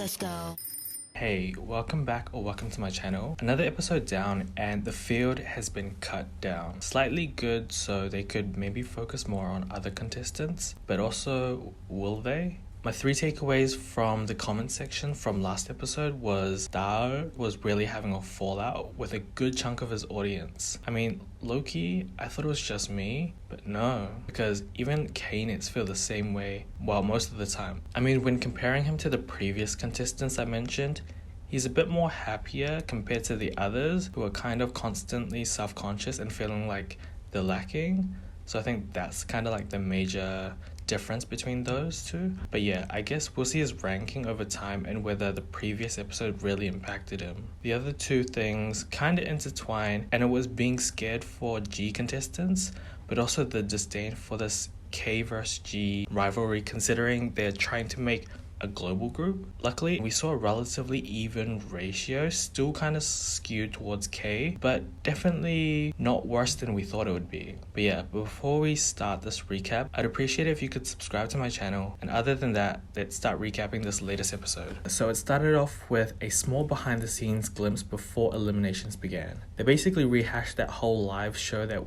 Let's go. Hey, welcome back or welcome to my channel. Another episode down and the field has been cut down. Slightly good so they could maybe focus more on other contestants, but also will they? My 3 takeaways from the comment section from last episode was Dao was really having a fallout with a good chunk of his audience. I mean, low-key, I thought it was just me, but no, because even K-nets feel the same way, well, most of the time. I mean, when comparing him to the previous contestants I mentioned, he's a bit more happier compared to the others who are kind of constantly self-conscious and feeling like they're lacking. So I think that's kind of like the major difference between those two. But yeah, I guess we'll see his ranking over time and whether the previous episode really impacted him. The other 2 things kind of intertwine, and it was being scared for G contestants, but also the disdain for this K versus G rivalry, considering they're trying to make a global group. Luckily, we saw a relatively even ratio, still kind of skewed towards K, but definitely not worse than we thought it would be. But yeah, before we start this recap, I'd appreciate it if you could subscribe to my channel, and other than that, let's start recapping this latest episode. So it started off with a small behind the scenes glimpse before eliminations began. They basically rehashed that whole live show that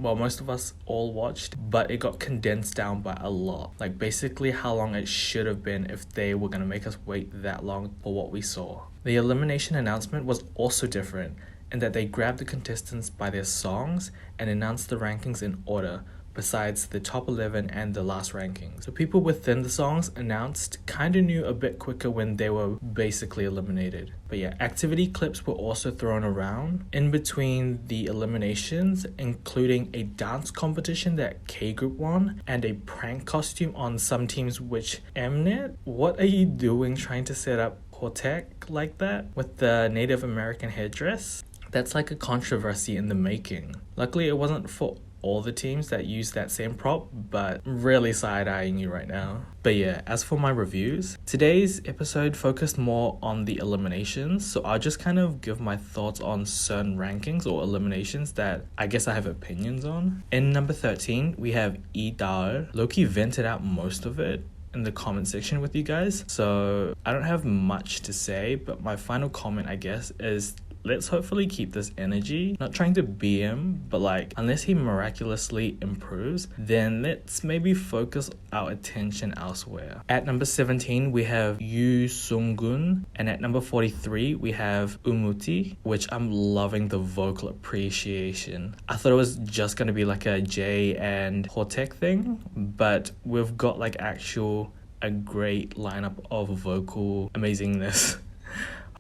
most of us all watched, but it got condensed down by a lot. Like basically how long it should have been if they were going to make us wait that long for what we saw. The elimination announcement was also different in that they grabbed the contestants by their songs and announced the rankings in order, besides the top 11 and the last rankings. So people within the songs announced kinda knew a bit quicker when they were basically eliminated. But yeah, activity clips were also thrown around in between the eliminations, including a dance competition that K group won and a prank costume on some teams, which Mnet, what are you doing trying to set up Hortek like that with the Native American headdress? That's like a controversy in the making. Luckily it wasn't for all the teams that use that same prop, but really side-eyeing you right now. But yeah, as for my reviews, today's episode focused more on the eliminations, so I'll just kind of give my thoughts on certain rankings or eliminations that I guess I have opinions on. In number 13, we have Dao. Loki vented out most of it in the comment section with you guys, so I don't have much to say, but my final comment, I guess, is let's hopefully keep this energy. Not trying to be him, but like, unless he miraculously improves, then let's maybe focus our attention elsewhere. At number 17, we have Yu Sung-gun, and at number 43, we have Umuti, which I'm loving the vocal appreciation. I thought it was just gonna be like a Jay and Hortek thing, but we've got like a great lineup of vocal amazingness.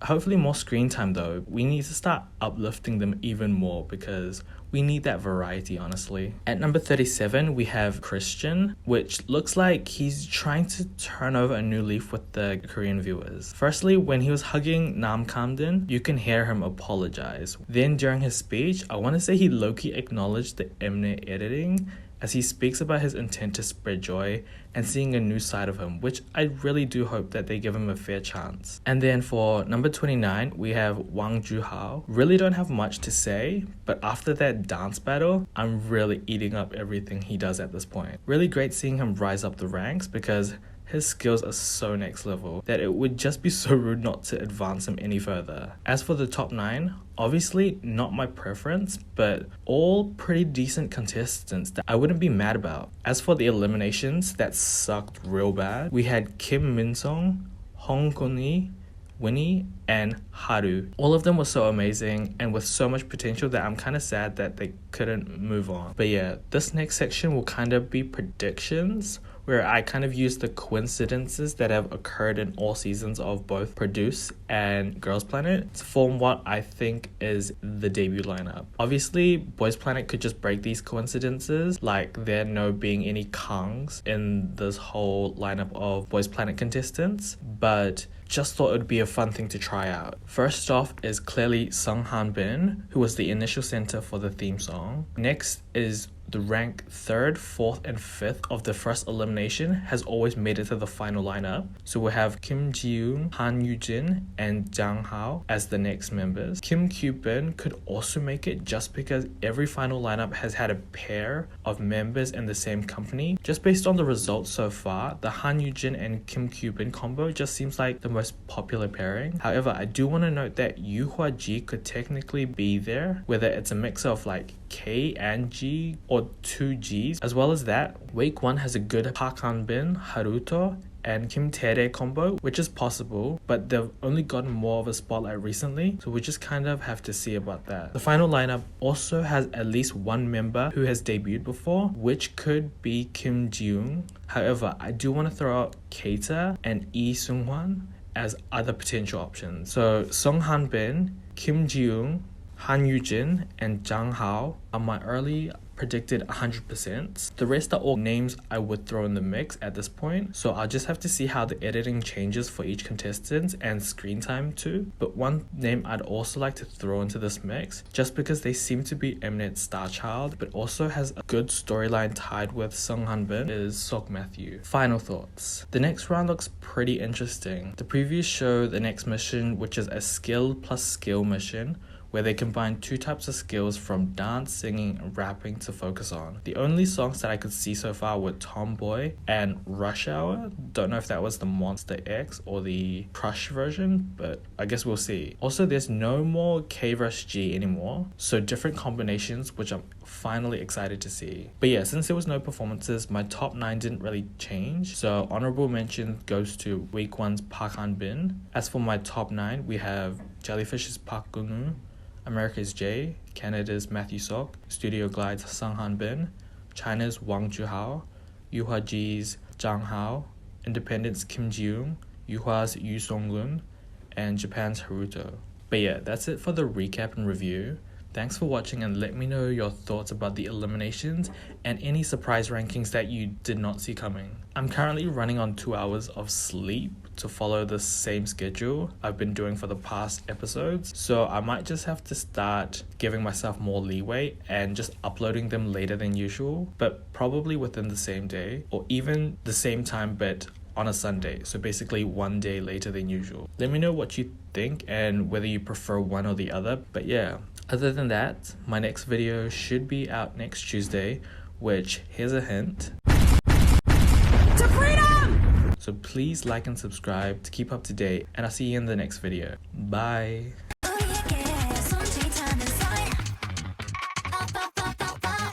Hopefully more screen time though. We need to start uplifting them even more because we need that variety, honestly. At number 37, we have Christian, which looks like he's trying to turn over a new leaf with the Korean viewers. Firstly, when he was hugging Nam Kamden, you can hear him apologize. Then during his speech, I want to say he low-key acknowledged the Mnet editing as he speaks about his intent to spread joy and seeing a new side of him, which I really do hope that they give him a fair chance. And then for number 29, we have Wang Juhao. Really don't have much to say, but after that dance battle, I'm really eating up everything he does at this point. Really great seeing him rise up the ranks because his skills are so next level that it would just be so rude not to advance him any further. As for the top 9, obviously not my preference, but all pretty decent contestants that I wouldn't be mad about. As for the eliminations that sucked real bad, we had Kim Min-sung, Hong Kong-hee, Winnie, and Haru. All of them were so amazing and with so much potential that I'm kind of sad that they couldn't move on. But yeah, this next section will kind of be predictions, where I kind of use the coincidences that have occurred in all seasons of both Produce and Girls Planet to form what I think is the debut lineup. Obviously, Boys Planet could just break these coincidences, like there no being any Kangs in this whole lineup of Boys Planet contestants, but just thought it would be a fun thing to try out. First off is clearly Sung Han Bin, who was the initial center for the theme song. Next is the rank 3rd, 4th, and 5th of the first elimination has always made it to the final lineup. So we have Kim Ji-yoon, Han Yoo-jin, and Jang Hao as the next members. Kim Kyu-bin could also make it just because every final lineup has had a pair of members in the same company. Just based on the results so far, the Han Yoo-jin and Kim Kyu-bin combo just seems like the most popular pairing. However, I do want to note that Yoo Hwa-ji could technically be there, whether it's a mix of like K and G or 2 Gs. As well as that, week 1 has a good Park Han-bin, Haruto, and Kim Tae-rae combo, which is possible, but they've only gotten more of a spotlight recently, so we just kind of have to see about that. The final lineup also has at least one member who has debuted before, which could be Kim Ji-yoon. However, I do want to throw out Keita and Lee Seung-hwan as other potential options. So Song Han-bin, Kim Ji-yoon, Han Yoo-jin, and Jang Hao are my early predicted 100%. The rest are all names I would throw in the mix at this point, so I'll just have to see how the editing changes for each contestant and screen time too. But one name I'd also like to throw into this mix, just because they seem to be eminent star child, but also has a good storyline tied with Sung Han-bin, is Sok Matthew. Final thoughts. The next round looks pretty interesting. The previews show the next mission, which is a skill plus skill mission, where they combine 2 types of skills from dance, singing, and rapping to focus on. The only songs that I could see so far were Tomboy and Rush Hour. Don't know if that was the Monster X or the Crush version, but I guess we'll see. Also, there's no more K Rush G anymore, so different combinations, which I'm finally excited to see. But yeah, since there was no performances, my top 9 didn't really change, so honorable mention goes to week 1's Park Han-bin. As for my top 9, we have Jellyfish's Park Gung-woo, America's Jay, Canada's Matthew Sok, Studio Glide's Sung Han-bin, China's Wang Juhao, Yoo Hwa-ji's Jang Hao, Independent's Kim Ji-yoon, Yuhwa's Yu Song-gun, and Japan's Haruto. But yeah, that's it for the recap and review. Thanks for watching, and let me know your thoughts about the eliminations and any surprise rankings that you did not see coming. I'm currently running on 2 hours of sleep to follow the same schedule I've been doing for the past episodes, so I might just have to start giving myself more leeway and just uploading them later than usual, but probably within the same day or even the same time but on a Sunday, so basically 1 day later than usual. Let me know what you think and whether you prefer one or the other. But yeah, other than that, my next video should be out next Tuesday, which, here's a hint, to freedom! So please like and subscribe to keep up to date, and I'll see you in the next video. Bye!